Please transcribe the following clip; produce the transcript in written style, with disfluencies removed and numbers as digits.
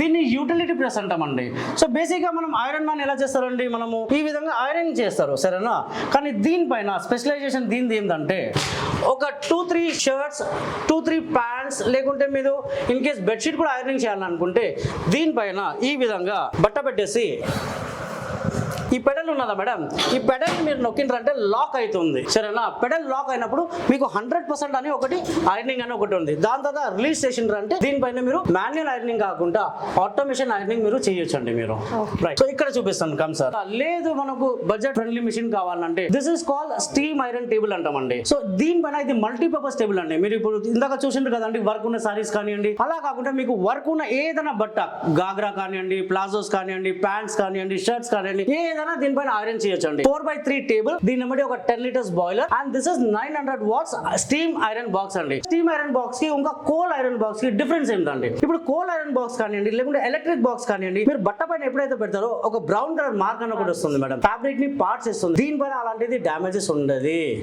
దీన్ని utility press అంటామండి. So బేసిక్గా మనం ఐరన్ మ్యాన్ ఎలా చేస్తారండి, మనము ఈ విధంగా ఐరన్ చేస్తారు సరేనా. కానీ దీనిపైన స్పెషలైజేషన్ దీనిది ఏంటంటే ఒక 2-3 షర్ట్స్ 2-3 ప్యాంట్స్ లేకుంటే మీరు ఇన్ కేస్ బెడ్షీట్ కూడా ఐరనింగ్ చేయాలనుకుంటే దీనిపైన ఈ విధంగా బట్ట పెట్టేసి ఈ పెడల్ ఉన్నదా మేడం, ఈ పెడల్ మీరు నొక్కిండ్రంటే లాక్ అవుతుంది సరేనా. పెడల్ లాక్ అయినప్పుడు మీకు 100% అని ఒకటి ఐరనింగ్ అని ఒకటి ఉంది. దాని తర్వాత రిలీజ్ చేసిండ్రంటే దీనిపైన మీరు మాన్యువల్ ఐరనింగ్ కాకుండా ఆటోమేషన్ ఐరనింగ్ మీరు చేయొచ్చండి మీరు. రైట్, సో ఇక్కడ చూపిస్తాను కమ్ సార్. లేదు మనకు బడ్జెట్ ఫ్రెండ్లీ మిషన్ కావాలంటే this is called steam iron table అంటామండి. సో దీనిపైన ఇది మల్టీపర్పస్ టేబుల్ అండి. మీరు ఇప్పుడు ఇందాక చూసిండ్రు కదండి వర్క్ ఉన్న సారీస్ కానివ్వండి, అలా కాకుండా మీకు వర్క్ ఉన్న ఏదైనా బట్ట గాగ్రా కానివ్వండి, ప్లాజోస్ కానివ్వండి, ప్యాంట్స్ కానివ్వండి, షర్ట్స్ కానివ్వండి, ఏదైనా దీనిపైన ఐరన్ చేయొచ్చండి. 4x3 టేబుల్, దీని బట్టి ఒక 10 litres boiler and this is 900 watts steam iron box అండి. స్టీమ్ ఐరన్ బాక్స్ కి ఇంకా కోల్ ఐరన్ బాక్స్ కి డిఫరెన్స్ ఏంటండి, ఇప్పుడు కోల్ ఐరన్ బాక్స్ కానివ్వండి లేకుంటే ఎలక్ట్రిక్ బాక్స్ కానివ్వండి, మీరు బట్ట పైన ఎప్పుడైతే పెడతారో ఒక బ్రౌన్ కలర్ మార్క్ అని ఒకటి వస్తుంది మేడం, ఫ్యాబ్రిక్ ని పార్ట్స్ ఇస్తుంది. దీనిపైన అలాంటిది డ్యామేజెస్ ఉండదు.